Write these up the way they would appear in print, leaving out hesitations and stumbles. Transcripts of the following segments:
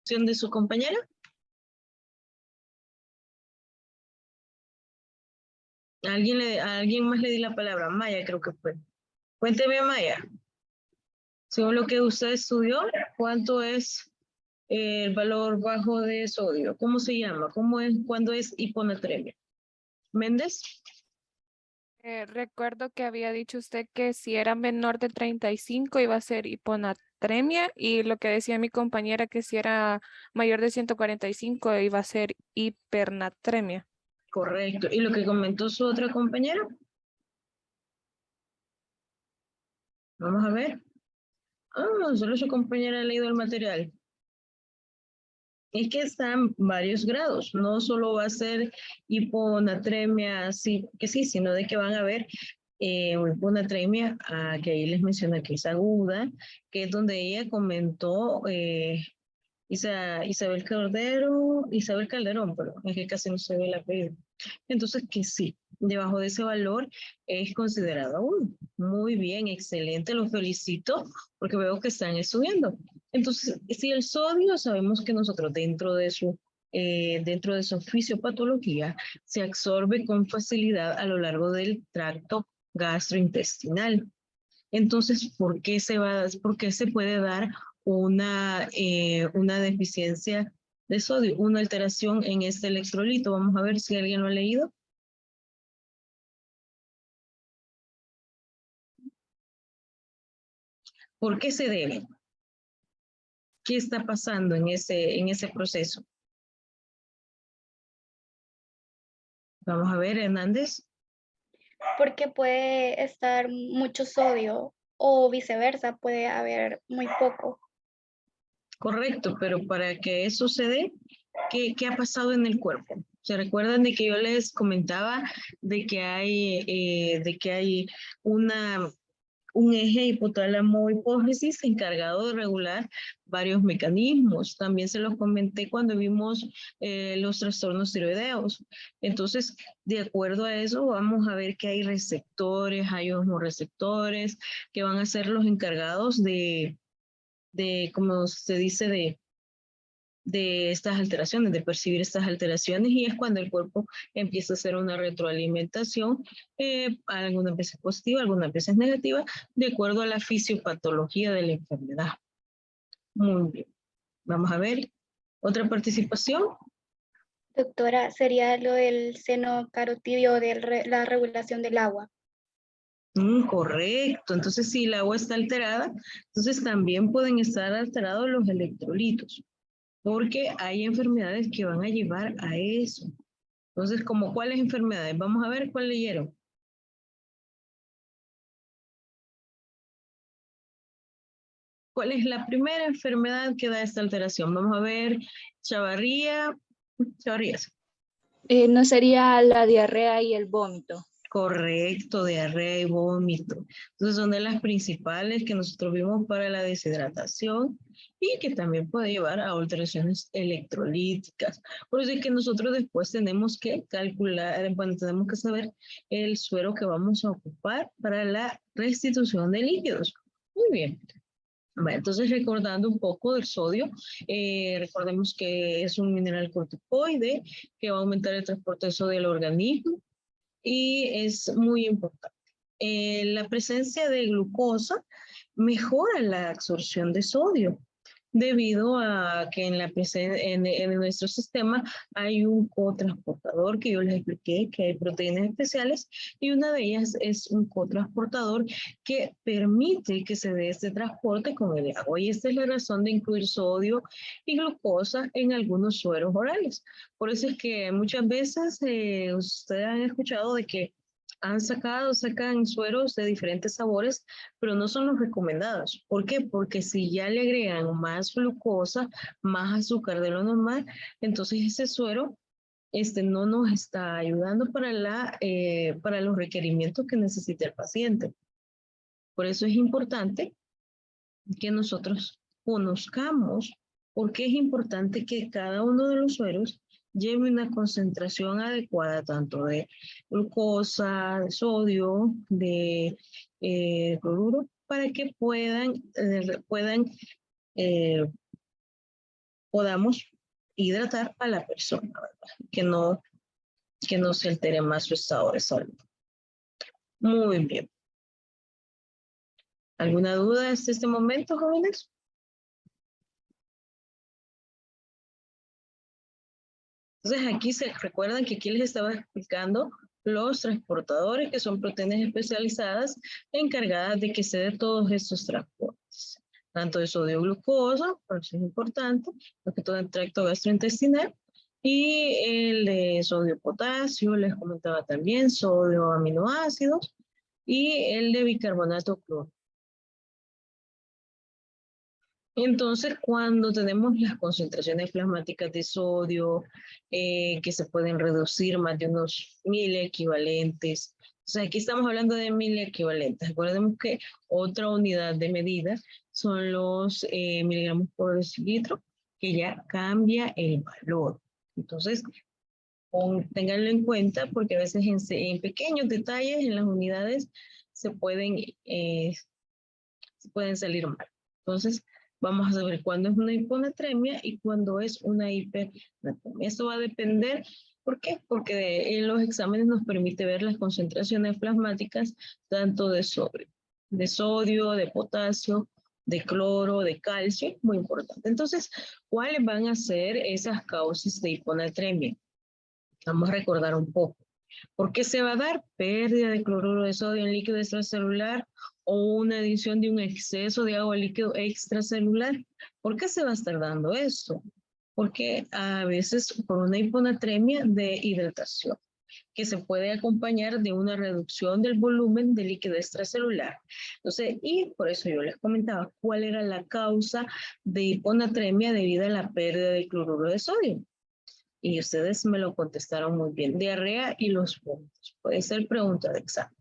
participación de su compañera? ¿A alguien más le di la palabra? Maya, creo que fue. Cuénteme, Maya. Según lo que usted estudió, ¿cuánto es el valor bajo de sodio? ¿Cómo se llama? ¿Cuándo es hiponatremia? ¿Méndez? Recuerdo que había dicho usted que si era menor de 35 iba a ser hiponatremia y lo que decía mi compañera que si era mayor de 145 iba a ser hipernatremia. Correcto. ¿Y lo que comentó su otra compañera? Vamos a ver. Ah, solo su compañera ha leído el material. Es que están varios grados, no solo va a ser hiponatremia, sí, que sí, sino de que van a ver hiponatremia, que ahí les menciona que es aguda, que es donde ella comentó Isabel Calderón, pero es que casi no se ve el apellido. Entonces, que sí, debajo de ese valor es considerado agudo. Muy bien, excelente, los felicito porque veo que están estudiando. Entonces, si el sodio, sabemos que nosotros dentro de su fisiopatología se absorbe con facilidad a lo largo del tracto gastrointestinal. Entonces, ¿por qué se puede dar una deficiencia de sodio, una alteración en este electrolito? Vamos a ver si alguien lo ha leído. ¿Por qué se debe? ¿Qué está pasando en ese proceso? Vamos a ver, Hernández. Porque puede estar mucho sodio o viceversa, puede haber muy poco. Correcto, pero para que eso se dé, ¿qué ha pasado en el cuerpo? ¿Se recuerdan de que yo les comentaba de que hay una un eje hipotálamo hipófisis encargado de regular varios mecanismos? También se los comenté cuando vimos los trastornos tiroideos. Entonces, de acuerdo a eso, vamos a ver que hay receptores, hay osmoreceptores, que van a ser los encargados como se dice, de estas alteraciones, de percibir estas alteraciones, y es cuando el cuerpo empieza a hacer una retroalimentación, algunas veces positiva, algunas veces negativa, de acuerdo a la fisiopatología de la enfermedad. Muy bien. Vamos a ver. ¿Otra participación? Doctora, sería lo del seno carotidio de la regulación del agua. Correcto. Entonces, si el agua está alterada, entonces también pueden estar alterados los electrolitos, porque hay enfermedades que van a llevar a eso. Entonces, ¿como cuáles enfermedades? Vamos a ver cuál leyeron. ¿Cuál es la primera enfermedad que da esta alteración? Vamos a ver, Chavarrías. No sería la diarrea y el vómito. Correcto, diarrea y vómito. Entonces son de las principales que nosotros vimos para la deshidratación y que también puede llevar a alteraciones electrolíticas. Por eso es que nosotros después tenemos que calcular, bueno, tenemos que saber el suero que vamos a ocupar para la restitución de líquidos. Muy bien. Bueno, entonces, recordando un poco del sodio, recordemos que es un mineral corticoide que va a aumentar el transporte de sodio al organismo y es muy importante. La presencia de glucosa mejora la absorción de sodio debido a que en nuestro sistema hay un cotransportador que yo les expliqué que hay proteínas especiales y una de ellas es un cotransportador que permite que se dé este transporte con el agua, y esta es la razón de incluir sodio y glucosa en algunos sueros orales. Por eso es que muchas veces ustedes han escuchado de que sacan sueros de diferentes sabores, pero no son los recomendados. ¿Por qué? Porque si ya le agregan más glucosa, más azúcar de lo normal, entonces ese suero no nos está ayudando para los requerimientos que necesita el paciente. Por eso es importante que nosotros conozcamos por qué es importante que cada uno de los sueros lleve una concentración adecuada tanto de glucosa, de sodio, de cloruro, para que puedan podamos hidratar a la persona, ¿verdad? Que no se altere más su estado de salud. Muy bien. ¿Alguna duda hasta este momento, jóvenes? Entonces aquí se recuerdan que aquí les estaba explicando los transportadores, que son proteínas especializadas encargadas de que se dé todos estos transportes, tanto de sodio glucosa, por eso es importante, porque todo el tracto gastrointestinal, y el de sodio potasio, les comentaba también, sodio aminoácidos, y el de bicarbonato cloruro. Entonces, cuando tenemos las concentraciones plasmáticas de sodio, que se pueden reducir más de unos 1000 equivalentes, o sea, aquí estamos hablando de 1000 equivalentes. Recordemos que otra unidad de medida son los miligramos por decilitro, que ya cambia el valor. Entonces, ténganlo en cuenta porque a veces en pequeños detalles en las unidades se pueden salir mal. Entonces, vamos a saber cuándo es una hiponatremia y cuándo es una hipernatremia. Esto va a depender, ¿por qué? Porque en los exámenes nos permite ver las concentraciones plasmáticas tanto de sodio, de potasio, de cloro, de calcio, muy importante. Entonces, ¿cuáles van a ser esas causas de hiponatremia? Vamos a recordar un poco. ¿Por qué se va a dar? Pérdida de cloruro de sodio en líquido extracelular o una adición de un exceso de agua líquido extracelular. ¿Por qué se va a estar dando esto? Porque a veces por una hiponatremia de hidratación, que se puede acompañar de una reducción del volumen de líquido extracelular. Entonces, y por eso yo les comentaba cuál era la causa de hiponatremia debido a la pérdida de cloruro de sodio. Y ustedes me lo contestaron muy bien. Diarrea y los vómitos. Puede ser pregunta de examen.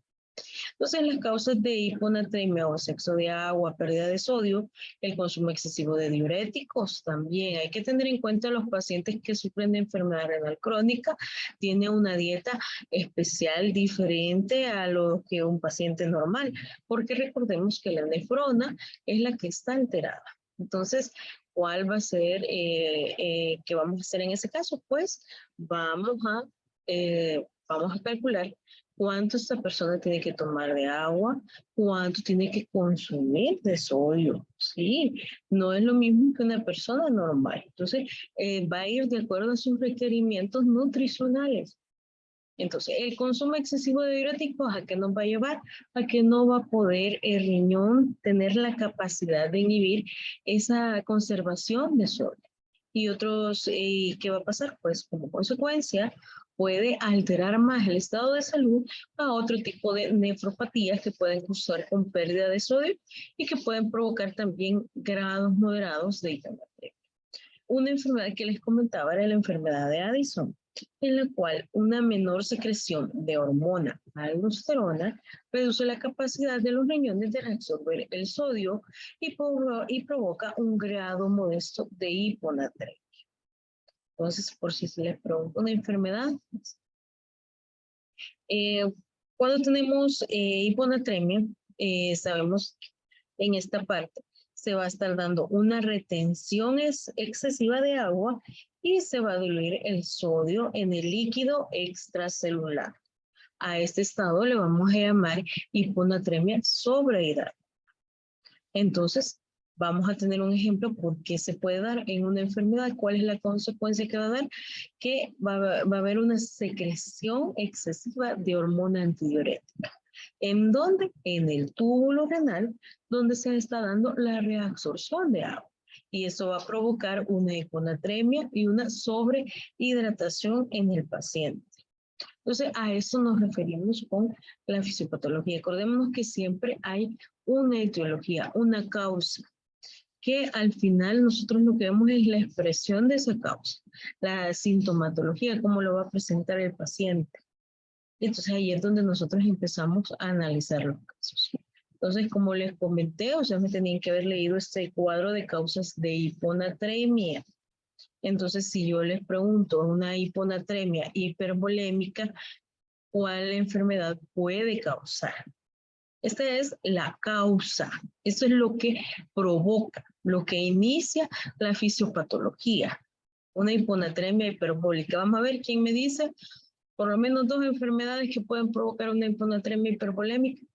Entonces, las causas de hiponatremia o exceso de agua, pérdida de sodio, el consumo excesivo de diuréticos también. Hay que tener en cuenta los pacientes que sufren de enfermedad renal crónica, tienen una dieta especial diferente a lo que un paciente normal, porque recordemos que la nefrona es la que está alterada. Entonces, ¿cuál va a ser qué vamos a hacer en ese caso? Pues vamos a calcular cuánto esta persona tiene que tomar de agua, cuánto tiene que consumir de sodio, ¿sí? No es lo mismo que una persona normal. Entonces, va a ir de acuerdo a sus requerimientos nutricionales. Entonces, el consumo excesivo de diuréticos, ¿a qué nos va a llevar? A que no va a poder el riñón tener la capacidad de inhibir esa conservación de sodio. Y otros, ¿qué va a pasar? Pues como consecuencia, puede alterar más el estado de salud a otro tipo de nefropatías que pueden cursar con pérdida de sodio y que pueden provocar también grados moderados de hiponatremia. Una enfermedad que les comentaba era la enfermedad de Addison, en la cual una menor secreción de hormona aldosterona reduce la capacidad de los riñones de reabsorber el sodio y provoca un grado modesto de hiponatremia. Entonces, por si se les pregunta una enfermedad, cuando tenemos hiponatremia, sabemos en esta parte se va a estar dando una retención excesiva de agua y se va a diluir el sodio en el líquido extracelular. A este estado le vamos a llamar hiponatremia sobrehidratada. Entonces, vamos a tener un ejemplo por qué se puede dar en una enfermedad, cuál es la consecuencia que va a dar, que va a haber una secreción excesiva de hormona antidiurética. ¿En dónde? En el túbulo renal, donde se está dando la reabsorción de agua. Y eso va a provocar una hiponatremia y una sobrehidratación en el paciente. Entonces, a eso nos referimos con la fisiopatología. Acordémonos que siempre hay una etiología, una causa, que al final nosotros lo que vemos es la expresión de esa causa, la sintomatología, cómo lo va a presentar el paciente. Entonces ahí es donde nosotros empezamos a analizar los casos. Entonces, como les comenté, o sea, me tenían que haber leído este cuadro de causas de hiponatremia. Entonces, si yo les pregunto una hiponatremia hipervolémica, ¿cuál enfermedad puede causar? Esta es la causa. Esto es lo que provoca, lo que inicia la fisiopatología. Una hiponatremia hiperbólica. Vamos a ver quién me dice por lo menos 2 enfermedades que pueden provocar una hiponatremia hipervolémica.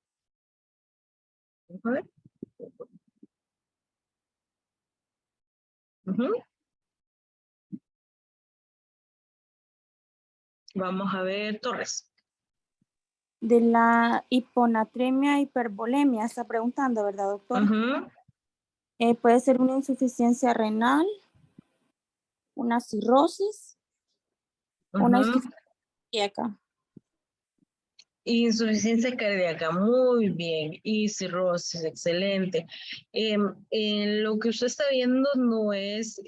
Vamos a ver. Vamos a ver, Torres. De la hiponatremia, hipervolemia, está preguntando, ¿verdad, doctor? Puede ser una insuficiencia renal, una cirrosis, una insuficiencia cardíaca. Insuficiencia cardíaca, muy bien. Y cirrosis, excelente. Lo que usted está viendo no es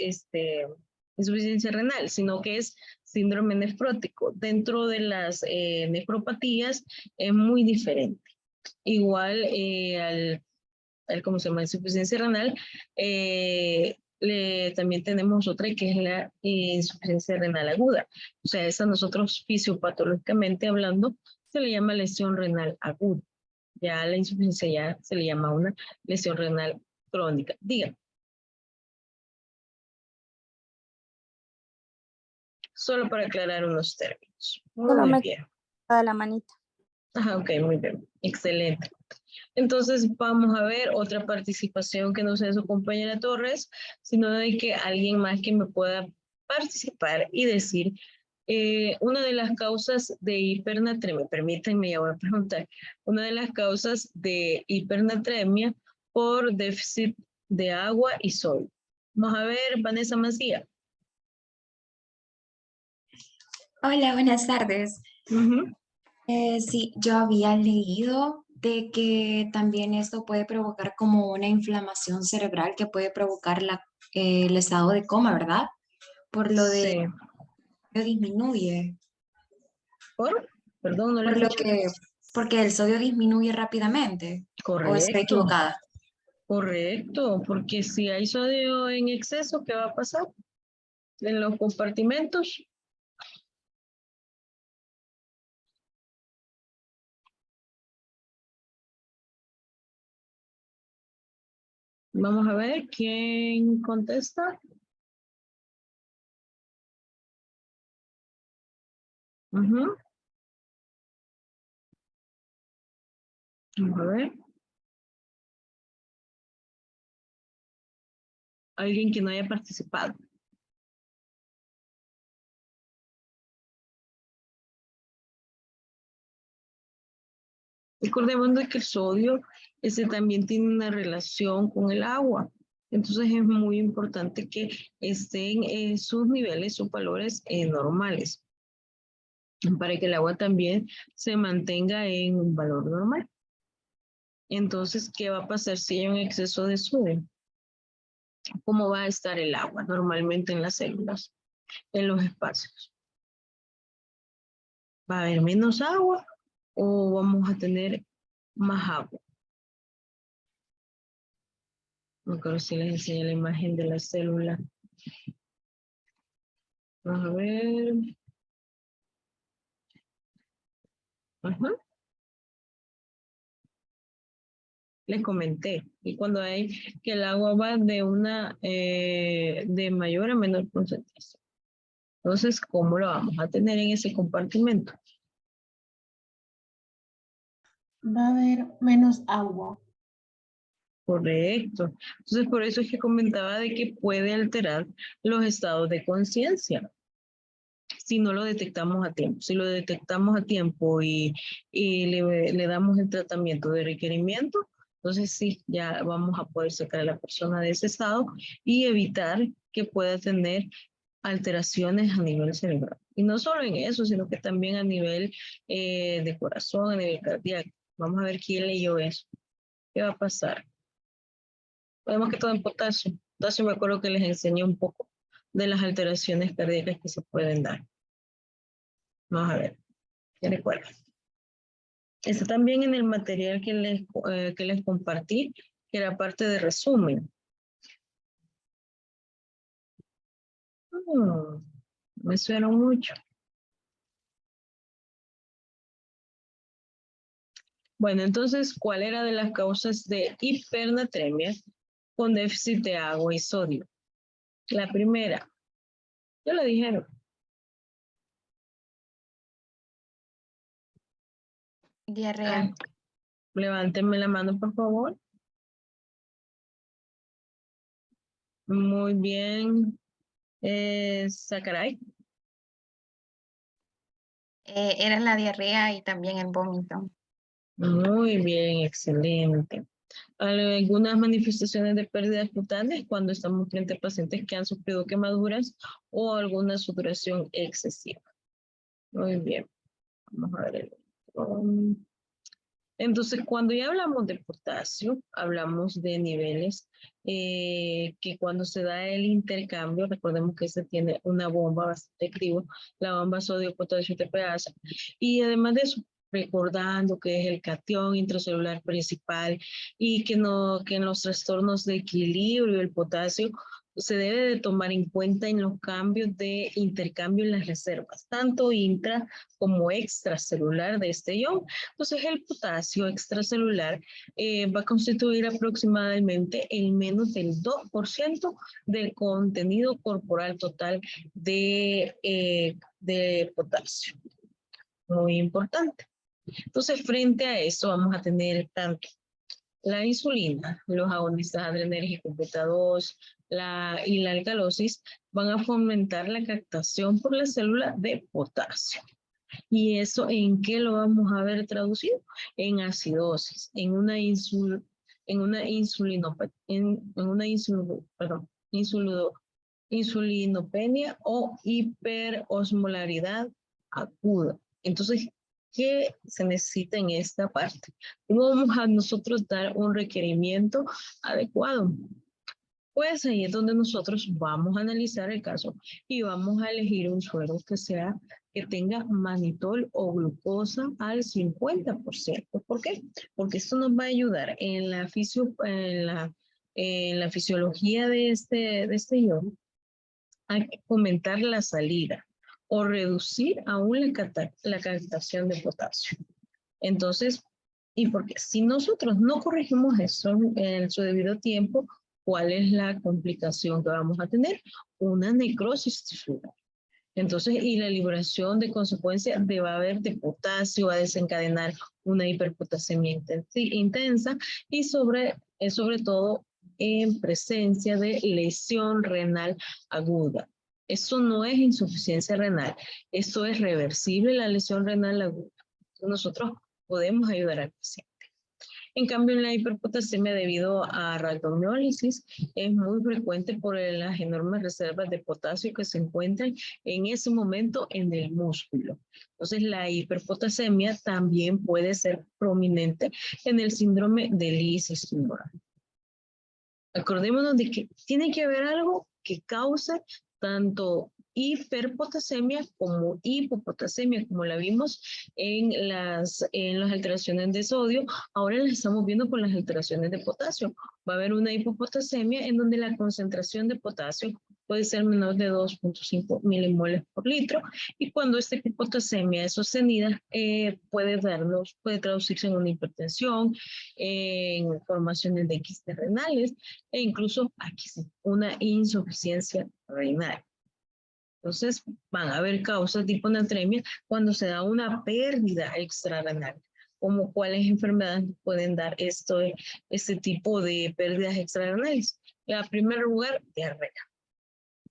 insuficiencia renal, sino que es síndrome nefrótico. Dentro de las nefropatías es muy diferente. Igual ¿cómo se llama? Insuficiencia renal, también tenemos otra que es la insuficiencia renal aguda. O sea, esa nosotros fisiopatológicamente hablando se le llama lesión renal aguda. Ya la insuficiencia ya se le llama una lesión renal crónica. Diga. Solo para aclarar unos términos. Muy bien. A la manita. Ajá, ok, muy bien. Excelente. Entonces vamos a ver otra participación que no sea su compañera Torres, sino de que alguien más que me pueda participar y decir una de las causas de hipernatremia, permítanme, ya voy a preguntar, una de las causas de hipernatremia por déficit de agua y sol. Vamos a ver, Vanessa Macía. Hola, buenas tardes. Sí, yo había leído de que también esto puede provocar como una inflamación cerebral que puede provocar el estado de coma, ¿verdad? Por lo de Sí. disminuye. Perdón, no le Por lo escuché. porque el sodio disminuye rápidamente. ¿O estoy Correcto. equivocada? Correcto, porque si hay sodio en exceso, ¿qué va a pasar? En los compartimentos. Vamos a ver quién contesta. Vamos a ver. Alguien que no haya participado. Recordemos que el sodio también tiene una relación con el agua. Entonces es muy importante que estén sus niveles, sus valores normales, para que el agua también se mantenga en un valor normal. Entonces, ¿qué va a pasar si hay un exceso de sodio? ¿Cómo va a estar el agua normalmente en las células, en los espacios? ¿Va a haber menos agua o vamos a tener más agua? No creo si les enseño la imagen de la célula. Vamos a ver. Ajá. Les comenté. Y cuando hay que el agua va de mayor a menor concentración. Entonces, ¿cómo lo vamos a tener en ese compartimento? Va a haber menos agua. Correcto. Entonces, por eso es que comentaba de que puede alterar los estados de conciencia si no lo detectamos a tiempo. Si lo detectamos a tiempo y le damos el tratamiento de requerimiento, entonces sí, ya vamos a poder sacar a la persona de ese estado y evitar que pueda tener alteraciones a nivel cerebral. Y no solo en eso, sino que también a nivel de corazón, a nivel cardíaco. Vamos a ver quién leyó eso. ¿Qué va a pasar? Podemos que todo en potasio. Potasio me acuerdo que les enseñé un poco de las alteraciones cardíacas que se pueden dar. Vamos a ver, ¿qué recuerdan? Está también en el material que les compartí, que era parte de resumen. Me suena mucho. Bueno, entonces, ¿cuál era de las causas de hipernatremia con déficit de agua y sodio? La primera, ya lo dijeron. Diarrea. Levántenme la mano, por favor. Muy bien. Sacaray. Era la diarrea y también el vómito. Muy bien, excelente. Algunas manifestaciones de pérdidas cutáneas cuando estamos frente a pacientes que han sufrido quemaduras o alguna sudoración excesiva. Muy bien. Vamos a ver el otro. Entonces, cuando ya hablamos de potasio, hablamos de niveles que cuando se da el intercambio, recordemos que se tiene una bomba bastante activa, la bomba sodio-potasio TPasa, y además de eso, recordando que es el catión intracelular principal y que en los trastornos de equilibrio el potasio se debe de tomar en cuenta en los cambios de intercambio en las reservas, tanto intra como extracelular de este ion. Entonces, el potasio extracelular va a constituir aproximadamente el menos del 2% del contenido corporal total de potasio. Muy importante. Entonces, frente a eso vamos a tener tanto la insulina, los agonistas adrenérgicos beta 2 y la alcalosis van a fomentar la captación por la célula de potasio. ¿Y eso en qué lo vamos a ver traducido? En acidosis, en una insulinopenia o hiperosmolaridad aguda. Entonces, ¿qué se necesita en esta parte? ¿Cómo vamos a nosotros dar un requerimiento adecuado? Pues ahí es donde nosotros vamos a analizar el caso y vamos a elegir un suero que tenga mannitol o glucosa al 50%. ¿Por qué? Porque esto nos va a ayudar en la fisiología de este ion a fomentar la salida o reducir aún la captación de potasio. Entonces, y porque si nosotros no corregimos eso en su debido tiempo, ¿cuál es la complicación que vamos a tener? Una necrosis tisular. Entonces, y la liberación de consecuencia de va a haber de potasio, va a desencadenar una hiperpotasemia intensa y sobre todo en presencia de lesión renal aguda. Eso no es insuficiencia renal, eso es reversible la lesión renal aguda. Nosotros podemos ayudar al paciente. En cambio, en la hiperpotasemia debido a rhabdomiólisis es muy frecuente por las enormes reservas de potasio que se encuentran en ese momento en el músculo. Entonces, la hiperpotasemia también puede ser prominente en el síndrome de lisis tumoral. Acordémonos de que tiene que haber algo que cause tanto hiperpotasemia como hipopotasemia, como la vimos en las alteraciones de sodio, ahora las estamos viendo con las alteraciones de potasio. Va a haber una hipopotasemia en donde la concentración de potasio puede ser menor de 2.5 milimoles por litro, y cuando esta hipopotasemia es sostenida, puede traducirse en una hipertensión, en formaciones de quistes renales, e incluso aquí sí, una insuficiencia renal. Entonces, van a haber causas de hiponatremia cuando se da una pérdida extrarrenal. Como cuáles enfermedades pueden dar este tipo de pérdidas extrarrenales. En primer lugar, diarrea.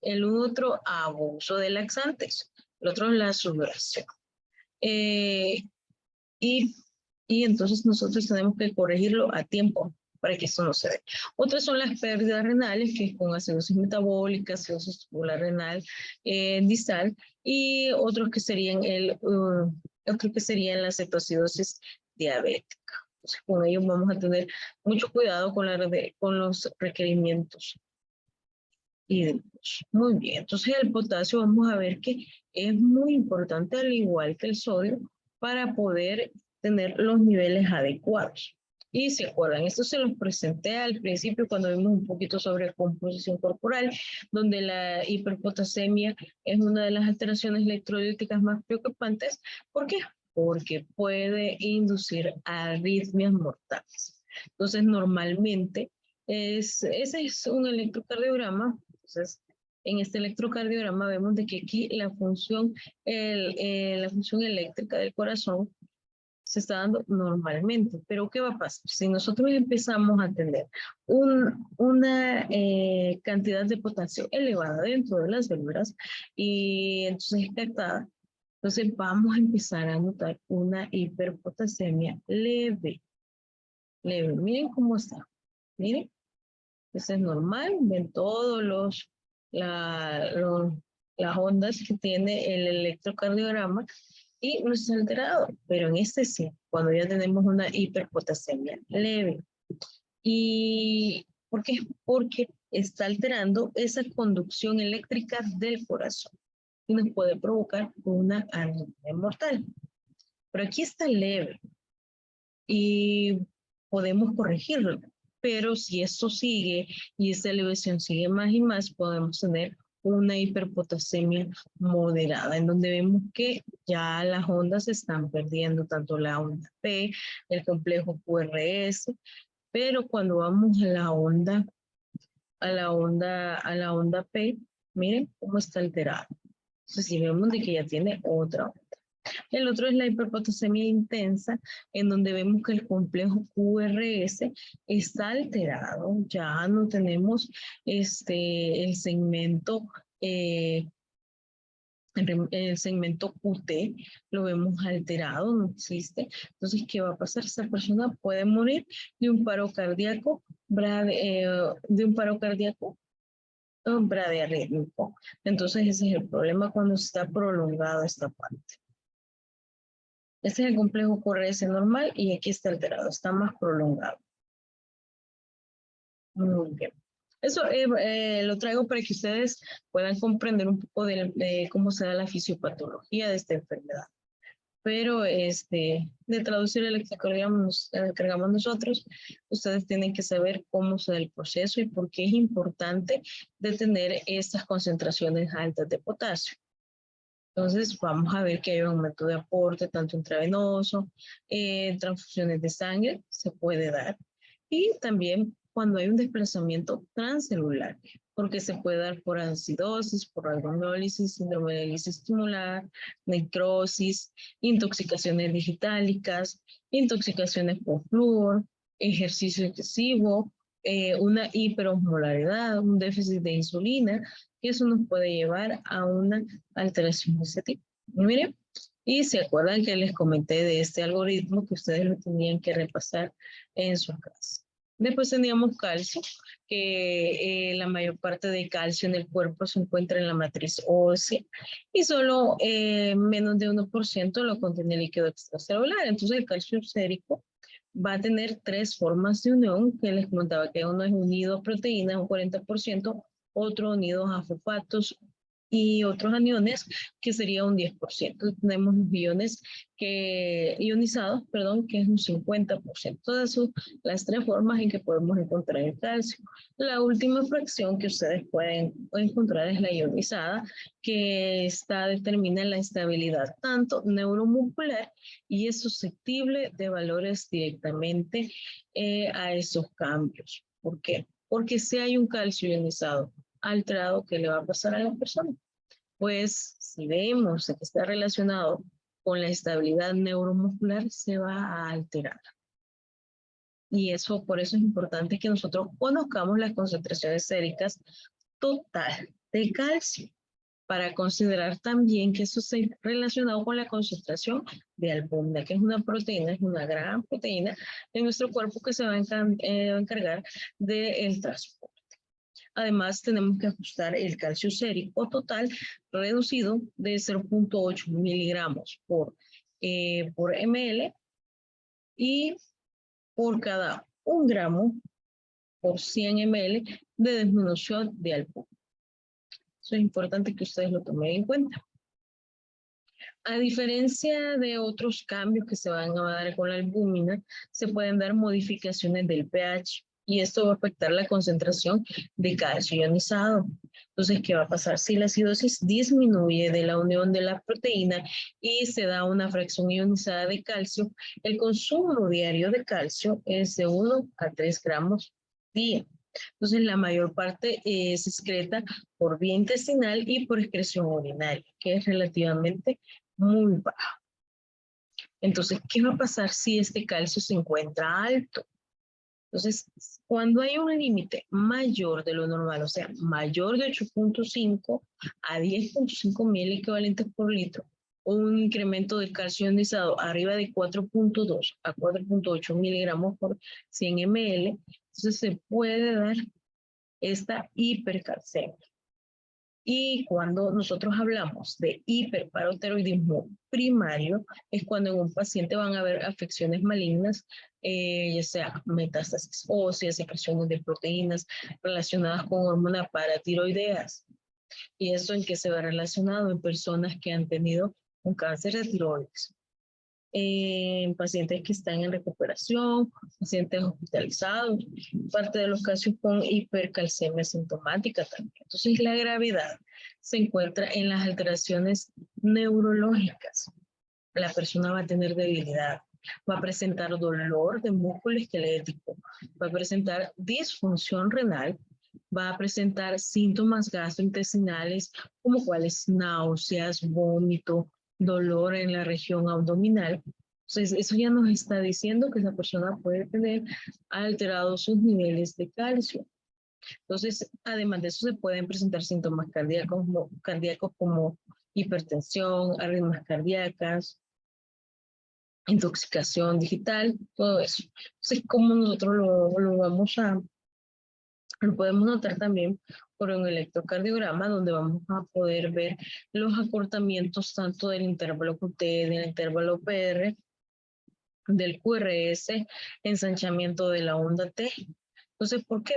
El otro, abuso de laxantes. El otro, la sudoración. Y entonces nosotros tenemos que corregirlo a tiempo para que eso no se dé. Otras son las pérdidas renales, que es con acidosis metabólica, acidosis tubular renal distal, y otros que serían la cetoacidosis diabética. Entonces, con ellos vamos a tener mucho cuidado con los requerimientos hídricos. Muy bien, entonces el potasio vamos a ver que es muy importante, al igual que el sodio, para poder tener los niveles adecuados. Y se acuerdan, esto se los presenté al principio cuando vimos un poquito sobre composición corporal, donde la hiperpotasemia es una de las alteraciones electrolíticas más preocupantes. ¿Por qué? porque puede inducir arritmias mortales. Entonces, normalmente, ese es un electrocardiograma. Entonces, en este electrocardiograma vemos de que aquí la función eléctrica del corazón se está dando normalmente. Pero ¿qué va a pasar? Si nosotros empezamos a tener una cantidad de potasio elevada dentro de las células y entonces es captada, entonces vamos a empezar a notar una hiperpotasemia leve. Leve. Miren cómo está. Miren. Eso es normal. Ven todos las ondas que tiene el electrocardiograma y no está alterado. Pero en este sí, cuando ya tenemos una hiperpotasemia leve. ¿Y por qué? Porque está alterando esa conducción eléctrica del corazón y nos puede provocar una arritmia mortal. Pero aquí está leve y podemos corregirlo. Pero si esto sigue y esta elevación sigue más y más, podemos tener una hiperpotasemia moderada, en donde vemos que ya las ondas se están perdiendo, tanto la onda P, el complejo QRS, pero cuando vamos a la onda P, miren cómo está alterada. Entonces, si vemos de que ya tiene otra onda. El otro es la hiperpotasemia intensa, en donde vemos que el complejo QRS está alterado. Ya no tenemos el segmento QT, lo vemos alterado, no existe. Entonces, ¿qué va a pasar? Esa persona puede morir de un paro cardíaco, bradiarrítmico. Entonces, ese es el problema cuando está prolongada esta parte. Este es el complejo QRS normal y aquí está alterado, está más prolongado. Muy bien. Eso lo traigo para que ustedes puedan comprender un poco de cómo se da la fisiopatología de esta enfermedad. Pero de traducir el electrocardiograma nos encargamos nosotros. Ustedes tienen que saber cómo se da el proceso y por qué es importante de tener estas concentraciones altas de potasio. Entonces, vamos a ver que hay un aumento de aporte, tanto intravenoso, transfusiones de sangre, se puede dar. Y también cuando hay un desplazamiento transcelular, porque se puede dar por acidosis, por algonólisis, síndrome de lisis tumular, necrosis, intoxicaciones digitálicas, intoxicaciones por flúor, ejercicio excesivo, una hiperosmolaridad, un déficit de insulina, y eso nos puede llevar a una alteración de ese tipo. Miren, y se acuerdan que les comenté de este algoritmo que ustedes lo tenían que repasar en su casa. Después teníamos calcio, que la mayor parte de calcio en el cuerpo se encuentra en la matriz ósea y solo menos de 1% lo contiene el líquido extracelular. Entonces el calcio sérico va a tener 3 formas de unión, que les comentaba que uno es unido a proteínas, un 40%, otro unidos a fosfatos y otros aniones, que sería un 10%. Tenemos los iones ionizados, que es un 50%. Todas son las 3 formas en que podemos encontrar el calcio. La última fracción que ustedes pueden encontrar es la ionizada, que determina la estabilidad tanto neuromuscular y es susceptible de valores directamente a esos cambios. ¿Por qué? Porque si hay un calcio ionizado alterado, ¿qué le va a pasar a la persona? Pues si vemos que está relacionado con la estabilidad neuromuscular, se va a alterar. Y por eso es importante que nosotros conozcamos las concentraciones séricas total de calcio, para considerar también que eso está relacionado con la concentración de albúmina, que es una proteína, es una gran proteína en nuestro cuerpo que se va a encargar del transporte. Además, tenemos que ajustar el calcio sérico total reducido de 0.8 miligramos por ml y por cada 1 gramo por 100 ml de disminución de albúmina. Eso es importante que ustedes lo tomen en cuenta. A diferencia de otros cambios que se van a dar con la albúmina, se pueden dar modificaciones del pH. Y esto va a afectar la concentración de calcio ionizado. Entonces, ¿qué va a pasar? Si la acidosis disminuye de la unión de la proteína y se da una fracción ionizada de calcio, el consumo diario de calcio es de 1 a 3 gramos día. Entonces, la mayor parte se excreta por vía intestinal y por excreción urinaria, que es relativamente muy baja. Entonces, ¿qué va a pasar si este calcio se encuentra alto? Entonces, cuando hay un límite mayor de lo normal, o sea, mayor de 8.5 a 10.5 mil equivalentes por litro, o un incremento del calcio ionizado arriba de 4.2 a 4.8 miligramos por 100 ml, entonces se puede dar esta hipercalcemia. Y cuando nosotros hablamos de hiperparotiroidismo primario, es cuando en un paciente van a haber afecciones malignas, ya sea metástasis óseas, secreciones de proteínas relacionadas con hormonas paratiroideas. ¿Y eso en qué se ve relacionado? En personas que han tenido un cáncer de tiroides, en pacientes que están en recuperación, pacientes hospitalizados, parte de los casos con hipercalcemia sintomática también. Entonces, la gravedad se encuentra en las alteraciones neurológicas. La persona va a tener debilidad, va a presentar dolor de músculo esquelético, va a presentar disfunción renal, va a presentar síntomas gastrointestinales como cuáles náuseas, vómito, dolor en la región abdominal. Entonces, eso ya nos está diciendo que esa persona puede tener alterados sus niveles de calcio. Entonces, además de eso, se pueden presentar síntomas cardíacos como hipertensión, arritmias cardíacas, intoxicación digital, todo eso. Entonces, ¿cómo nosotros lo podemos notar también por un electrocardiograma, donde vamos a poder ver los acortamientos tanto del intervalo QT, del intervalo PR, del QRS, ensanchamiento de la onda T. Entonces, ¿por qué?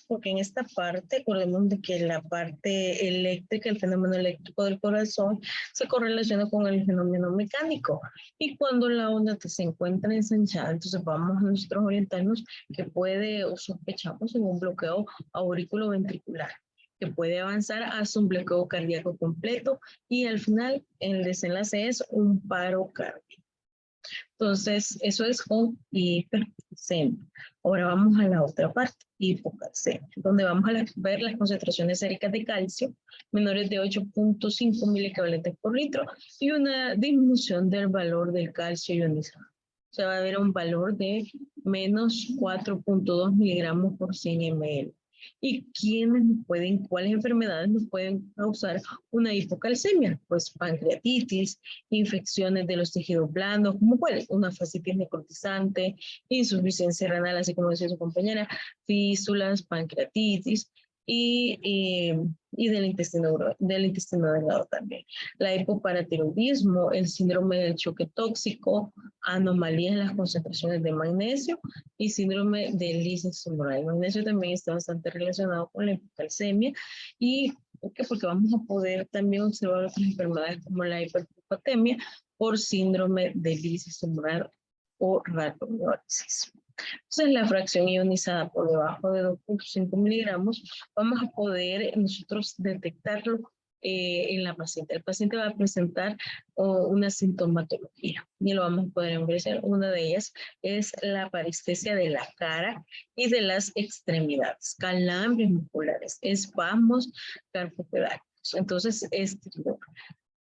Porque en esta parte, acordemos de que la parte eléctrica, el fenómeno eléctrico del corazón, se correlaciona con el fenómeno mecánico. Y cuando la onda T se encuentra ensanchada, entonces vamos a nosotros orientarnos que puede, o sospechamos en un bloqueo auriculoventricular, que puede avanzar hasta un bloqueo cardíaco completo y al final el desenlace es un paro cardíaco. Entonces, eso es con hipercalcemia. Ahora vamos a la otra parte, hipocalcemia, donde vamos a ver las concentraciones séricas de calcio menores de 8.5 mil por litro y una disminución del valor del calcio ionizado. O sea, va a haber un valor de menos 4.2 miligramos por 100 ml. ¿Y cuáles enfermedades nos pueden causar una hipocalcemia? Pues pancreatitis, infecciones de los tejidos blandos, como cuáles, una fascitis necrotizante, insuficiencia renal, así como decía su compañera, fístulas, pancreatitis y del intestino delgado también. La hipoparatiroidismo, el síndrome del choque tóxico, anomalías en las concentraciones de magnesio y síndrome de lisis tumoral. El magnesio también está bastante relacionado con la hipocalcemia. ¿Y por qué? Porque vamos a poder también observar otras enfermedades como la hiperpopatemia por síndrome de lisis tumoral o rhabdomiólisis. Entonces, la fracción ionizada por debajo de 2.5 miligramos, vamos a poder nosotros detectarlo en la paciente. El paciente va a presentar una sintomatología y lo vamos a poder envejecer. Una de ellas es la parestesia de la cara y de las extremidades, calambres musculares, espasmos carpopedálicos. Entonces,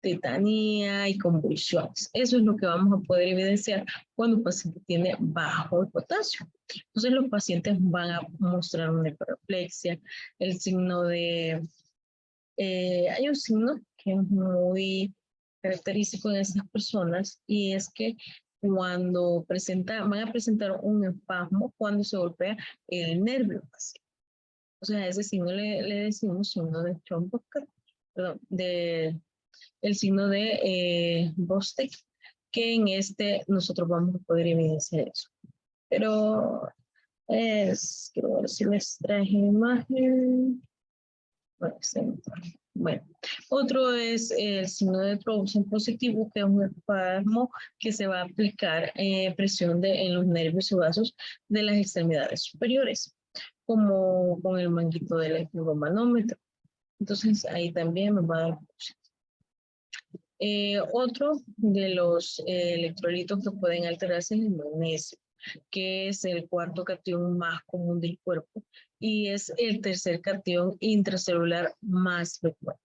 tetanía y convulsiones. Eso es lo que vamos a poder evidenciar cuando un paciente tiene bajo el potasio. Entonces los pacientes van a mostrar una hiperplexia, el signo de... hay un signo que es muy característico en estas personas y es que cuando van a presentar un espasmo cuando se golpea el nervio facial. O sea, a ese signo le decimos signo de Schomburg, perdón, el signo de Bostek, que en nosotros vamos a poder evidenciar eso. Pero quiero ver si les traje imagen. Bueno, otro es el signo de Troughton positivo, que es un espasmo que se va a aplicar presión en los nervios y vasos de las extremidades superiores, como con el manguito del electromanómetro. Entonces ahí también me va a dar positivo. Otro de los electrolitos que pueden alterarse es el magnesio, que es el cuarto cation más común del cuerpo y es el tercer cation intracelular más frecuente.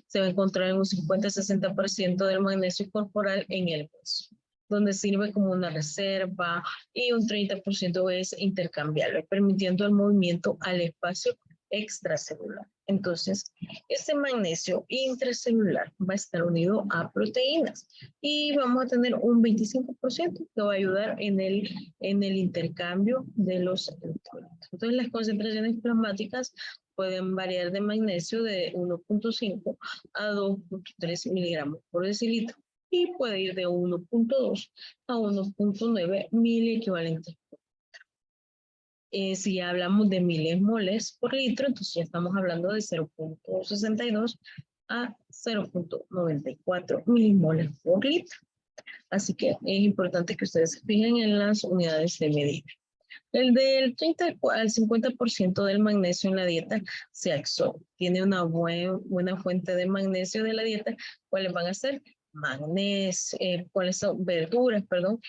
Se va a encontrar en un 50-60% del magnesio corporal en el hueso, donde sirve como una reserva y un 30% es intercambiable, permitiendo el movimiento al espacio extracelular. Entonces, este magnesio intracelular va a estar unido a proteínas y vamos a tener un 25% que va a ayudar en el intercambio de los electrolitos. Entonces, las concentraciones plasmáticas pueden variar de magnesio de 1.5 a 2.3 miligramos por decilitro y puede ir de 1.2 a 1.9 miliequivalentes. Si hablamos de miles por litro, entonces ya estamos hablando de 0.62 a 0.94 milimoles por litro. Así que es importante que ustedes se fijen en las unidades de medida. El del 30 al 50% del magnesio en la dieta se absorbe. Tiene una buena fuente de magnesio de la dieta. ¿Cuáles van a ser? Magnesio, ¿cuáles son? Verduras, perdón,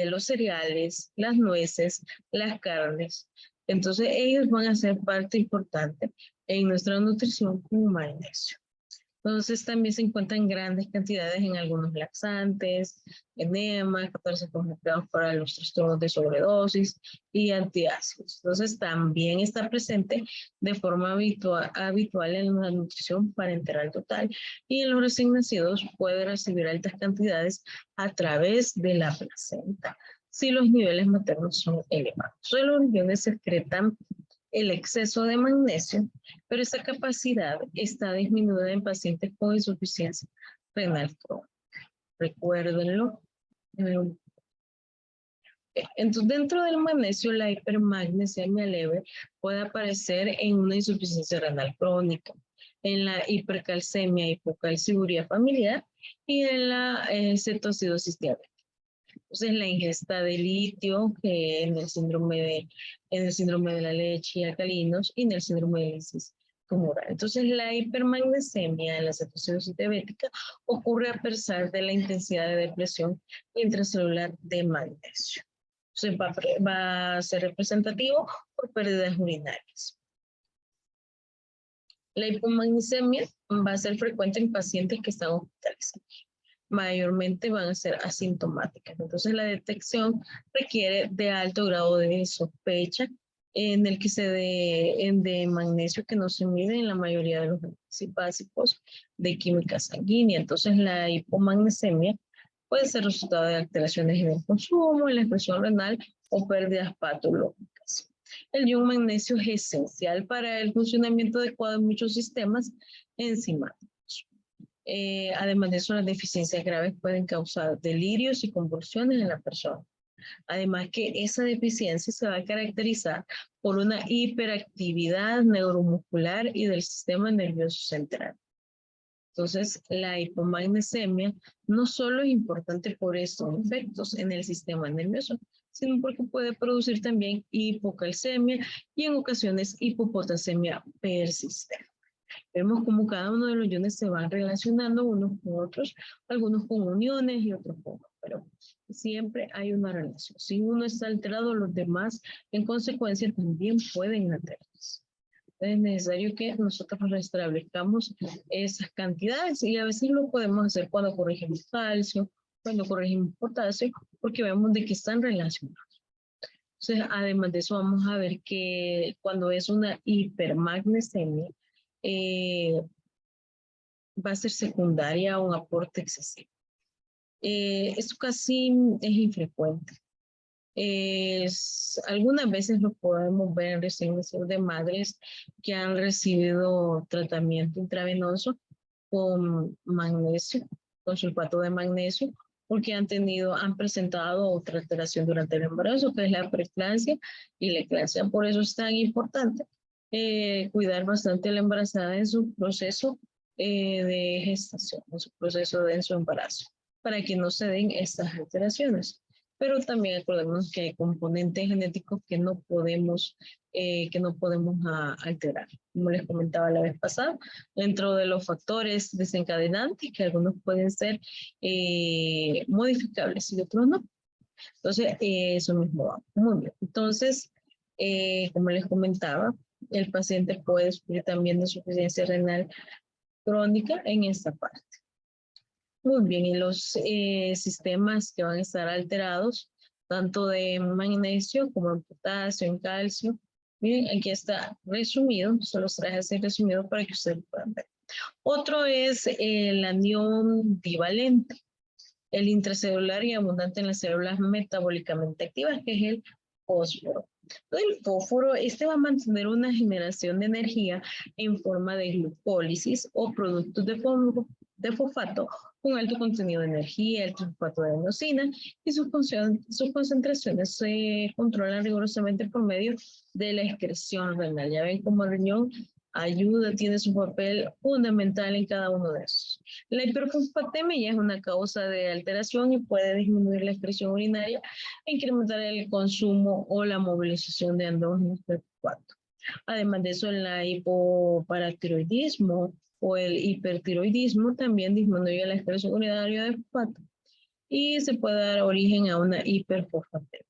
los cereales, las nueces, las carnes. Entonces ellos van a ser parte importante en nuestra nutrición con magnesio. Entonces también se encuentran grandes cantidades en algunos laxantes, enemas, 14 concentrados para los trastornos de sobredosis y antiácidos. Entonces también está presente de forma habitual en la nutrición parenteral total y en los recién nacidos puede recibir altas cantidades a través de la placenta si los niveles maternos son elevados. Solo los riñones secretan el exceso de magnesio, pero esa capacidad está disminuida en pacientes con insuficiencia renal crónica. Recuérdenlo. Entonces, dentro del magnesio, la hipermagnesemia leve puede aparecer en una insuficiencia renal crónica, en la hipercalcemia, hipocalciuria familiar y en la cetoacidosis diabética. Entonces, la ingesta de litio, que en el síndrome de la leche y alcalinos, y en el síndrome de lisis tumoral. Entonces, la hipermagnesemia en la cetoacidosis diabética ocurre a pesar de la intensidad de depresión intracelular de magnesio. Entonces, va a ser representativo por pérdidas urinarias. La hipomagnesemia va a ser frecuente en pacientes que están hospitalizados. Mayormente van a ser asintomáticas. Entonces la detección requiere de alto grado de sospecha en el que de magnesio que no se mide en la mayoría de los análisis básicos de química sanguínea. Entonces la hipomagnesemia puede ser resultado de alteraciones en el consumo, en la expresión renal o pérdidas patológicas. El ion magnesio es esencial para el funcionamiento adecuado de muchos sistemas enzimáticos. Además de eso, las deficiencias graves pueden causar delirios y convulsiones en la persona. Además que esa deficiencia se va a caracterizar por una hiperactividad neuromuscular y del sistema nervioso central. Entonces, la hipomagnesemia no solo es importante por estos efectos en el sistema nervioso, sino porque puede producir también hipocalcemia y en ocasiones hipopotasemia persistente. Vemos cómo cada uno de los iones se van relacionando unos con otros, algunos con uniones y otros con otros, pero siempre hay una relación. Si uno está alterado, los demás en consecuencia también pueden alterarse. Es necesario que nosotros restablezcamos esas cantidades y a veces lo podemos hacer cuando corregimos calcio, cuando corregimos potasio, porque vemos de que están relacionados. Entonces, además de eso, vamos a ver que cuando es una hipermagnesemia, va a ser secundaria a un aporte excesivo. Esto casi es infrecuente. Algunas veces lo podemos ver en recién nacidos de madres que han recibido tratamiento intravenoso con magnesio, con sulfato de magnesio, porque han presentado otra alteración durante el embarazo, que es la preeclampsia y la eclampsia. Por eso es tan importante cuidar bastante a la embarazada en su proceso de gestación, en su proceso en su embarazo, para que no se den estas alteraciones. Pero también acordémonos que hay componentes genéticos que no podemos alterar. Como les comentaba la vez pasada, dentro de los factores desencadenantes, que algunos pueden ser modificables y otros no. Entonces, eso mismo va. Muy bien. Entonces, como les comentaba, el paciente puede sufrir también de insuficiencia renal crónica en esta parte. Muy bien, y los sistemas que van a estar alterados, tanto de magnesio como en potasio, en calcio. Miren, aquí está resumido, solo los traje así resumido para que ustedes puedan ver. Otro es el anión divalente, el intracelular y abundante en las células metabólicamente activas, que es el fósforo. El fósforo, va a mantener una generación de energía en forma de glucólisis o productos de fosfato con alto contenido de energía, el fosfato de adenosina, y sus concentraciones se controlan rigurosamente por medio de la excreción renal. Ya ven cómo el riñón tiene su papel fundamental en cada uno de esos. La hiperfosfatemia es una causa de alteración y puede disminuir la excreción urinaria e incrementar el consumo o la movilización de andrógenos del fosfato. Además de eso, el hipoparatiroidismo o el hipertiroidismo también disminuye la excreción urinaria de fosfato y se puede dar origen a una hiperfosfatemia.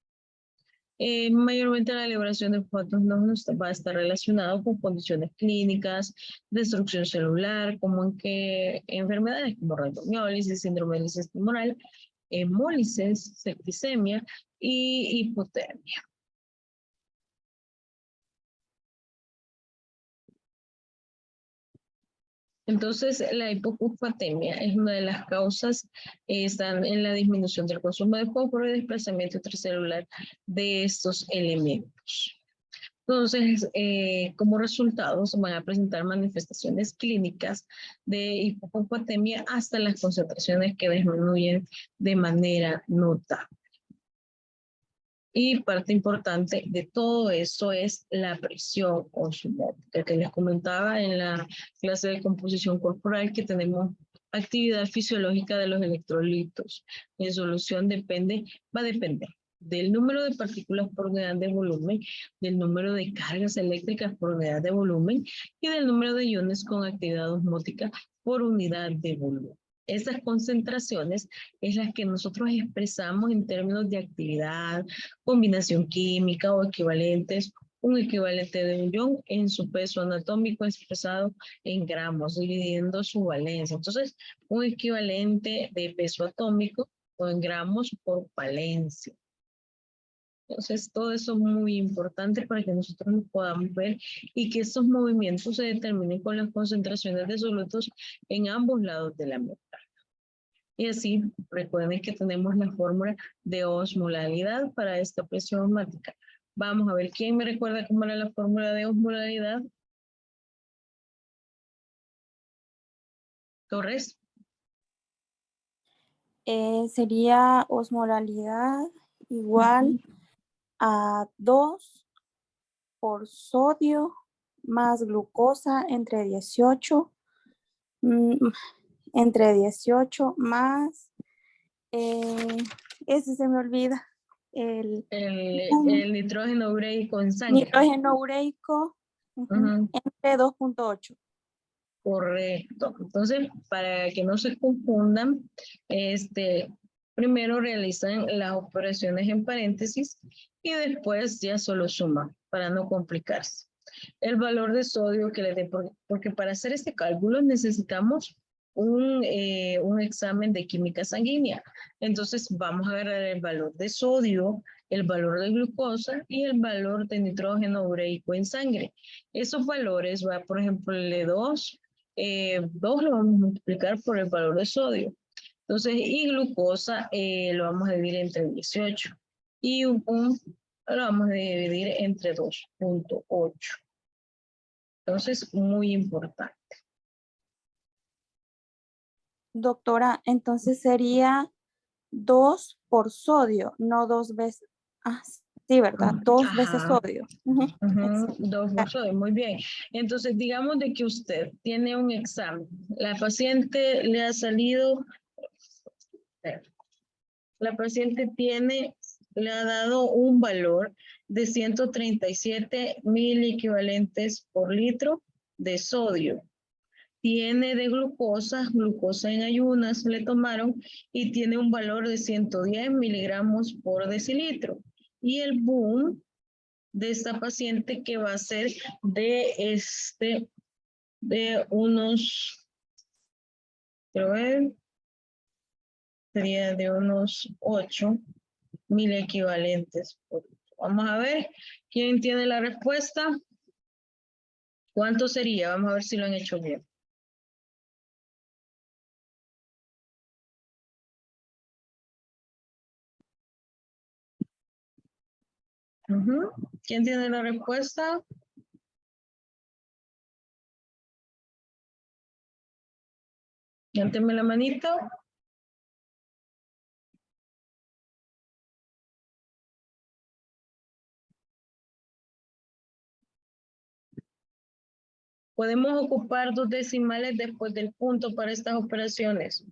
Mayormente la liberación de fosfatos no va a estar relacionado con condiciones clínicas, destrucción celular, como enfermedades como rhabdomiólisis, síndrome del lisis tumoral, hemólisis, septicemia y hipotermia. Entonces, la hipofosfatemia es una de las causas, están en la disminución del consumo de fósforo y desplazamiento intracelular de estos elementos. Entonces, como resultado, se van a presentar manifestaciones clínicas de hipofosfatemia hasta las concentraciones que disminuyen de manera notable. Y parte importante de todo esto es la presión osmótica, que les comentaba en la clase de composición corporal, que tenemos actividad fisiológica de los electrolitos. En solución va a depender del número de partículas por unidad de volumen, del número de cargas eléctricas por unidad de volumen y del número de iones con actividad osmótica por unidad de volumen. Esas concentraciones es las que nosotros expresamos en términos de actividad, combinación química o equivalentes. Un equivalente de un ion en su peso anatómico expresado en gramos, dividiendo su valencia. Entonces, un equivalente de peso atómico o en gramos por valencia. Entonces, todo eso es muy importante para que nosotros lo podamos ver y que estos movimientos se determinen con las concentraciones de solutos en ambos lados de la membrana. Y así, recuerden que tenemos la fórmula de osmolaridad para esta presión osmática. Vamos a ver, ¿quién me recuerda cómo era la fórmula de osmolaridad? ¿Torres? Sería osmolaridad igual a 2 por sodio más glucosa entre 18 más, ese se me olvida, el nitrógeno ureico en sangre. Nitrógeno ureico entre 2.8. Correcto. Entonces, para que no se confundan, primero realizan las operaciones en paréntesis y después ya solo suman para no complicarse. El valor de sodio que le dé, porque para hacer este cálculo necesitamos un examen de química sanguínea. Entonces vamos a agarrar el valor de sodio, el valor de glucosa y el valor de nitrógeno ureico en sangre. Esos valores, por ejemplo, el de 2 lo vamos a multiplicar por el valor de sodio. Entonces, y glucosa lo vamos a dividir entre 18. Y lo vamos a dividir entre 2.8. Entonces, muy importante. Doctora, entonces sería 2 por sodio, no 2 veces. Ah, Sí, ¿verdad? 2 veces Ajá. sodio. Ujú. Ujú, 2 por sodio, muy bien. Entonces, digamos de que usted tiene un examen. La paciente le ha salido, la paciente le ha dado un valor de 137 mil equivalentes por litro de sodio. Tiene de glucosa en ayunas le tomaron y tiene un valor de 110 miligramos por decilitro. Y el boom de esta paciente que va a ser de unos, quiero ver, sería de unos 8 mil equivalentes. Vamos a ver, ¿quién tiene la respuesta? ¿Cuánto sería? Vamos a ver si lo han hecho bien. ¿Quién tiene la respuesta? Levánteme la manito. Podemos ocupar 2 decimales después del punto para estas operaciones.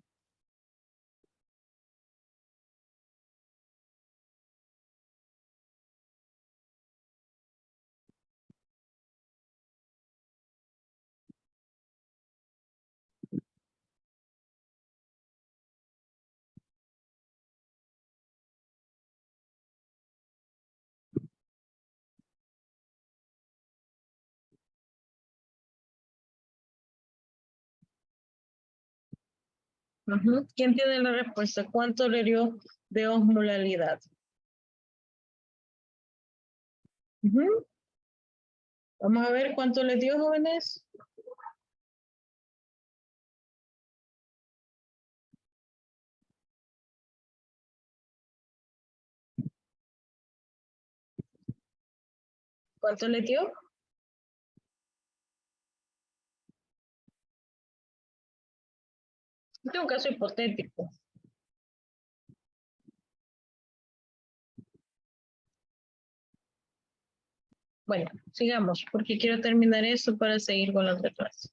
¿Quién tiene la respuesta? ¿Cuánto le dio de osmolalidad? Vamos a ver cuánto le dio, jóvenes. ¿Cuánto le dio? Este es un caso hipotético. Bueno, sigamos, porque quiero terminar esto para seguir con la otra clase.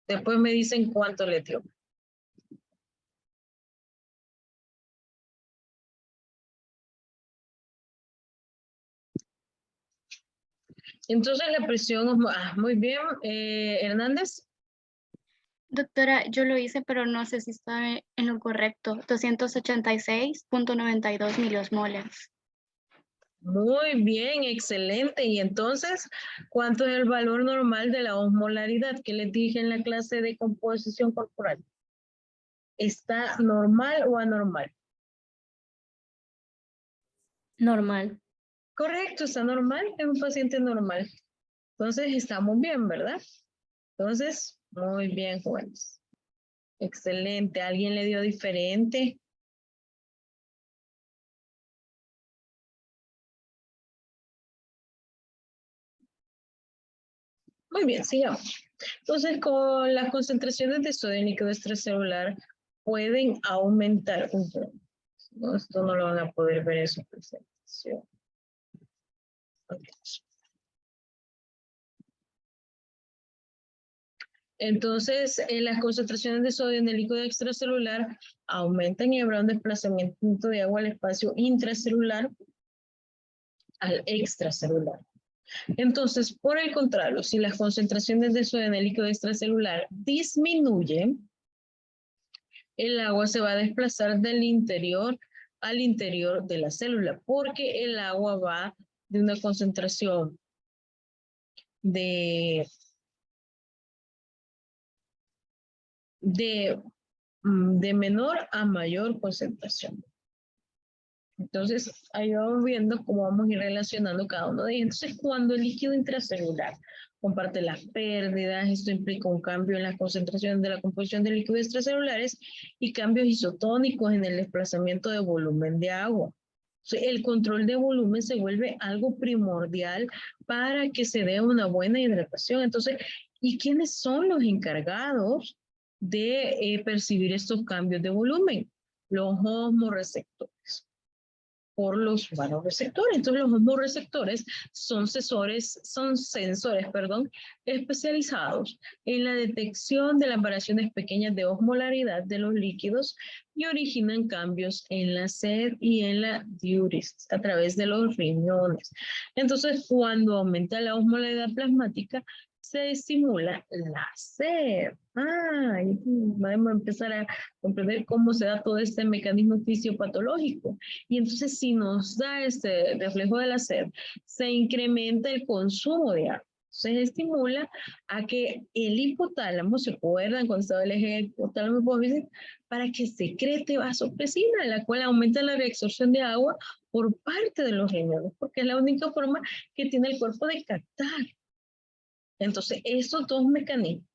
Después me dicen cuánto le dio. Entonces la presión, muy bien, Hernández. Doctora, yo lo hice, pero no sé si está en lo correcto. 286.92 miliosmoles. Muy bien, excelente. Y entonces, ¿cuánto es el valor normal de la osmolaridad que les dije en la clase de composición corporal? ¿Está normal o anormal? Normal. Correcto, está normal, es un paciente normal. Entonces, estamos bien, ¿verdad? Entonces, muy bien, jóvenes. Excelente. ¿Alguien le dio diferente? Muy bien, sigamos. Entonces, con las concentraciones de sodio en líquido extracelular pueden aumentar. No, esto no lo van a poder ver en su presentación. Okay. Entonces, las concentraciones de sodio en el líquido extracelular aumentan y habrá un desplazamiento de agua al espacio intracelular al extracelular. Entonces, por el contrario, si las concentraciones de sodio en el líquido extracelular disminuyen, el agua se va a desplazar del interior al interior de la célula, porque el agua va de una concentración de menor a mayor concentración. Entonces, ahí vamos viendo cómo vamos a ir relacionando cada uno de ellos. Entonces, cuando el líquido intracelular comparte las pérdidas, esto implica un cambio en la concentración de la composición de líquidos extracelulares y cambios isotónicos en el desplazamiento de volumen de agua. Entonces, el control de volumen se vuelve algo primordial para que se dé una buena hidratación. Entonces, ¿y quiénes son los encargados de percibir estos cambios de volumen? Los osmoreceptores. por los vasoreceptores. Entonces los hormoreceptores son sensores, especializados en la detección de las variaciones pequeñas de osmolaridad de los líquidos y originan cambios en la sed y en la diuresis a través de los riñones. Entonces, cuando aumenta la osmolaridad plasmática, se estimula la sed. Y vamos a empezar a comprender cómo se da todo este mecanismo fisiopatológico. Y entonces, si nos da este reflejo de la sed, se incrementa el consumo de agua. Se estimula a que el hipotálamo, ¿se acuerdan cuando estaba el eje hipotálamo hipófisis? Para que secrete vasopresina, la cual aumenta la reabsorción de agua por parte de los riñones, porque es la única forma que tiene el cuerpo de captar. Entonces, estos dos mecanismos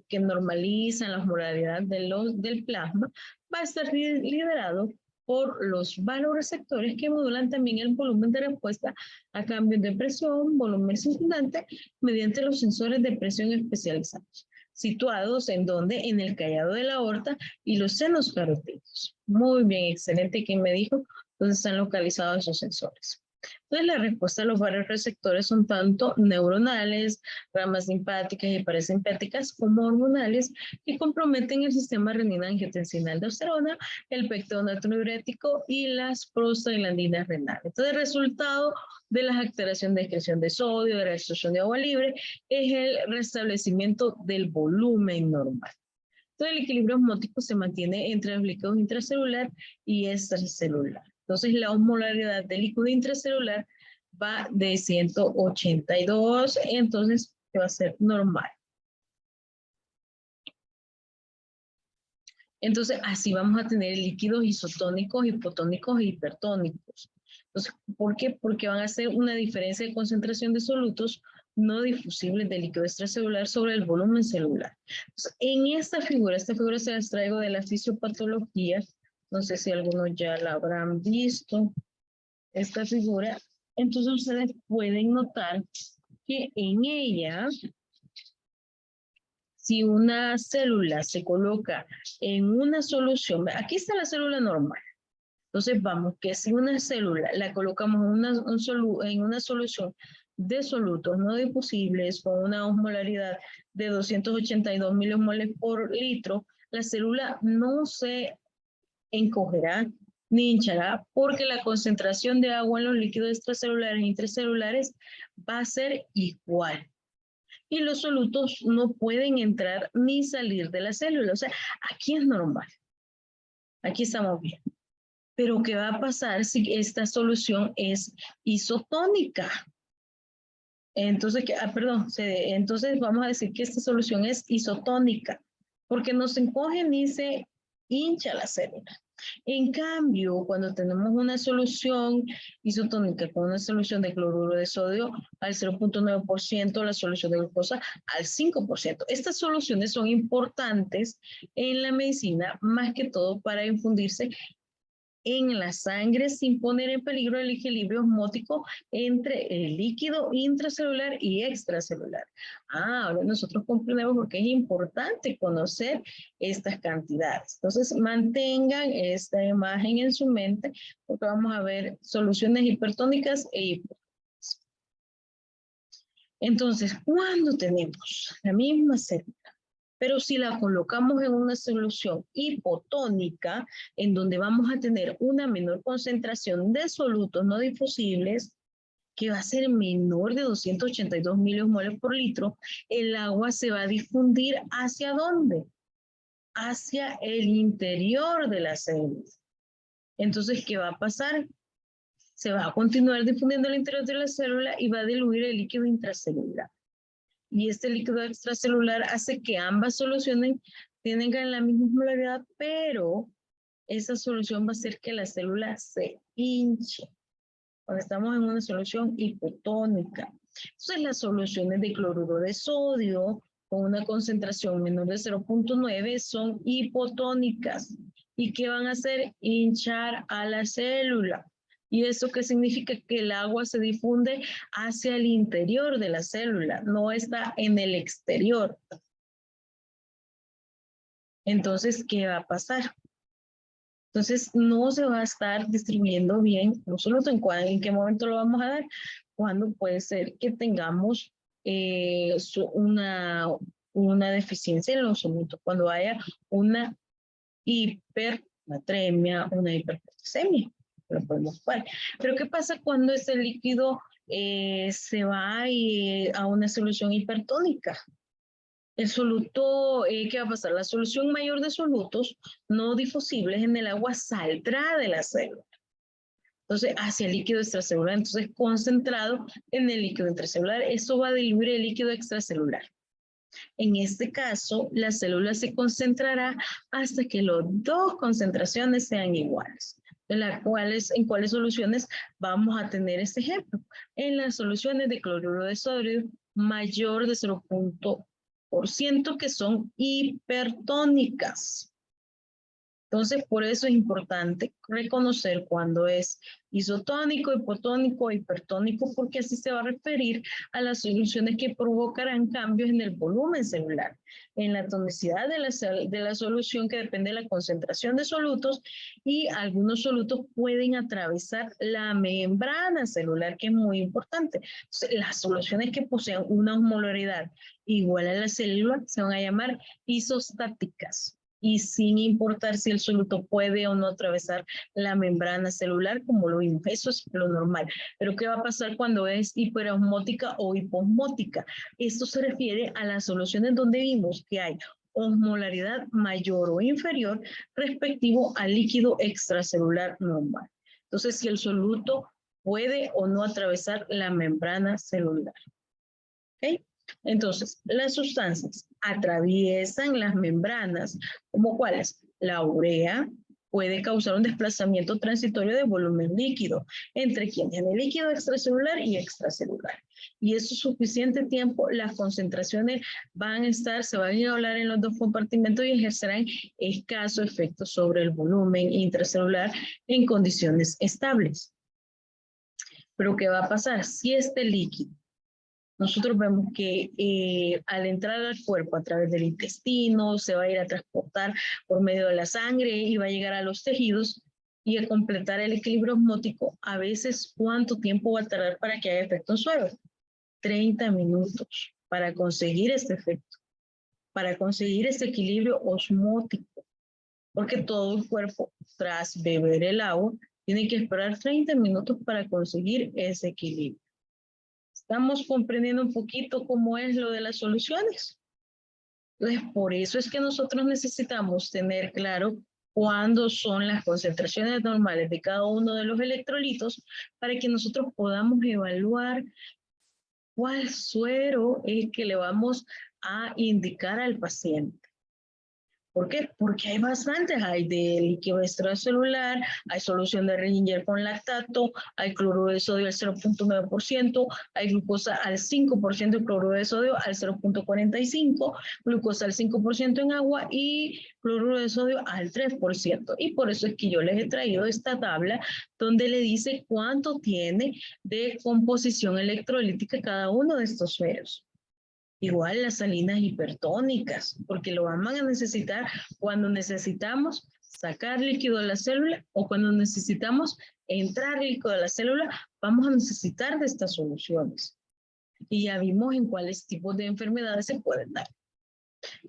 que normalizan la osmolaridad del plasma va a estar liderado por los vasoreceptores que modulan también el volumen de respuesta a cambios de presión, volumen circundante, mediante los sensores de presión especializados, situados en donde, en el callado de la aorta y los senos carotídeos. Muy bien, excelente. ¿Quién me dijo dónde están localizados esos sensores? Entonces, la respuesta de los vasoreceptores son tanto neuronales, ramas simpáticas y parasimpáticas, como hormonales, que comprometen el sistema renina-angiotensina-aldosterona, el pectón natriurético y las prostaglandinas renales. Entonces, el resultado de la alteración de excreción de sodio, de la excreción de agua libre, es el restablecimiento del volumen normal. Entonces, el equilibrio osmótico se mantiene entre los líquidos intracelular y extracelular. Entonces, la osmolaridad del líquido intracelular va de 182, entonces va a ser normal. Entonces, así vamos a tener líquidos isotónicos, hipotónicos e hipertónicos. Entonces, ¿por qué? Porque van a hacer una diferencia de concentración de solutos no difusibles del líquido extracelular sobre el volumen celular. Entonces, en esta figura se las traigo de la fisiopatología. No sé si algunos ya la habrán visto, esta figura. Entonces, ustedes pueden notar que en ella, si una célula se coloca en una solución, aquí está la célula normal. Entonces vamos, que si una célula la colocamos en una solución de solutos no difusibles con una osmolaridad de 282 milimoles por litro, la célula no se encogerá ni hinchará porque la concentración de agua en los líquidos extracelulares e intracelulares va a ser igual. Y los solutos no pueden entrar ni salir de la célula. O sea, aquí es normal. Aquí estamos bien. Pero ¿qué va a pasar si esta solución es isotónica? Entonces, entonces vamos a decir que esta solución es isotónica, porque no se encoge ni se hincha la célula. En cambio, cuando tenemos una solución isotónica con una solución de cloruro de sodio al 0.9%, la solución de glucosa al 5%. Estas soluciones son importantes en la medicina, más que todo para infundirse en la sangre sin poner en peligro el equilibrio osmótico entre el líquido intracelular y extracelular. Ahora nosotros comprendemos por qué es importante conocer estas cantidades. Entonces mantengan esta imagen en su mente porque vamos a ver soluciones hipertónicas e hipotónicas. Entonces, cuando tenemos la misma célula, pero si la colocamos en una solución hipotónica, en donde vamos a tener una menor concentración de solutos no difusibles, que va a ser menor de 282 milimoles por litro, el agua se va a difundir ¿hacia dónde? Hacia el interior de la célula. Entonces, ¿qué va a pasar? Se va a continuar difundiendo el interior de la célula y va a diluir el líquido intracelular. Y este líquido extracelular hace que ambas soluciones tengan la misma osmolaridad, pero esa solución va a hacer que la célula se hinche cuando estamos en una solución hipotónica. Entonces, las soluciones de cloruro de sodio con una concentración menor de 0.9 son hipotónicas. ¿Y qué van a hacer? Hinchar a la célula. ¿Y eso qué significa? Que el agua se difunde hacia el interior de la célula, no está en el exterior. Entonces, ¿qué va a pasar? Entonces, no se va a estar distribuyendo bien los solutos. ¿En qué momento lo vamos a dar? Cuando puede ser que tengamos una deficiencia en los solutos, cuando haya una hipernatremia, una hiperpotasemia. Lo podemos jugar. Pero ¿qué pasa cuando ese líquido se va a una solución hipertónica? El soluto, ¿qué va a pasar? La solución mayor de solutos no difusibles en el agua saldrá de la célula. Entonces, hacia el líquido extracelular. Entonces, concentrado en el líquido intracelular, eso va a diluir el líquido extracelular. En este caso, la célula se concentrará hasta que las dos concentraciones sean iguales. ¿En cuáles soluciones vamos a tener este ejemplo? En las soluciones de cloruro de sodio mayor de 0.1% que son hipertónicas. Entonces, por eso es importante reconocer cuando es isotónico, hipotónico, hipertónico, porque así se va a referir a las soluciones que provocarán cambios en el volumen celular, en la tonicidad de la solución que depende de la concentración de solutos, y algunos solutos pueden atravesar la membrana celular, que es muy importante. Entonces, las soluciones que posean una osmolaridad igual a la célula se van a llamar isostáticas. Y sin importar si el soluto puede o no atravesar la membrana celular, como lo vimos. Eso es lo normal. Pero ¿qué va a pasar cuando es hiperosmótica o hiposmótica? Esto se refiere a las soluciones donde vimos que hay osmolaridad mayor o inferior respectivo al líquido extracelular normal. Entonces, si el soluto puede o no atravesar la membrana celular. ¿Ok? Entonces, las sustancias atraviesan las membranas, como cuáles? La urea puede causar un desplazamiento transitorio de volumen líquido entre quienes el líquido extracelular y extracelular. Y eso es suficiente tiempo, las concentraciones se van a igualar en los dos compartimentos y ejercerán escaso efecto sobre el volumen intracelular en condiciones estables. Pero ¿qué va a pasar? Si este líquido nosotros vemos que al entrar al cuerpo a través del intestino, se va a ir a transportar por medio de la sangre y va a llegar a los tejidos y a completar el equilibrio osmótico. A veces, ¿cuánto tiempo va a tardar para que haya efecto en suero? 30 minutos para conseguir este efecto, para conseguir este equilibrio osmótico. Porque todo el cuerpo, tras beber el agua, tiene que esperar 30 minutos para conseguir ese equilibrio. ¿Estamos comprendiendo un poquito cómo es lo de las soluciones? Entonces, por eso es que nosotros necesitamos tener claro cuándo son las concentraciones normales de cada uno de los electrolitos para que nosotros podamos evaluar cuál suero es el que le vamos a indicar al paciente. ¿Por qué? Porque hay bastantes, hay de líquido extracelular, hay solución de Ringer con lactato, hay cloruro de sodio al 0.9%, hay glucosa al 5% y cloruro de sodio al 0.45%, glucosa al 5% en agua y cloruro de sodio al 3%. Y por eso es que yo les he traído esta tabla donde le dice cuánto tiene de composición electrolítica cada uno de estos sueros. Igual las salinas hipertónicas, porque lo vamos a necesitar cuando necesitamos sacar líquido de la célula o cuando necesitamos entrar líquido de la célula, vamos a necesitar de estas soluciones. Y ya vimos en cuáles tipos de enfermedades se pueden dar.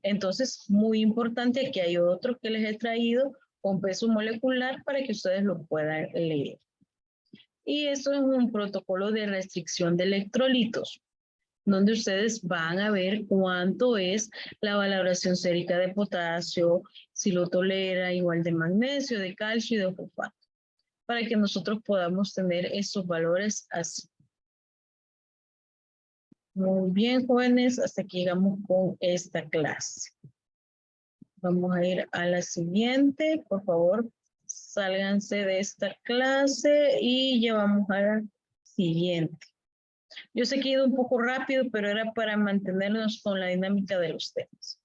Entonces, muy importante, aquí hay otro que les he traído con peso molecular para que ustedes lo puedan leer. Y esto es un protocolo de restricción de electrolitos, donde ustedes van a ver cuánto es la valoración sérica de potasio, si lo tolera, igual de magnesio, de calcio y de fosfato, para que nosotros podamos tener esos valores así. Muy bien, jóvenes, hasta aquí llegamos con esta clase. Vamos a ir a la siguiente, por favor, sálganse de esta clase y ya vamos a la siguiente. Yo sé que he ido un poco rápido, pero era para mantenernos con la dinámica de los temas.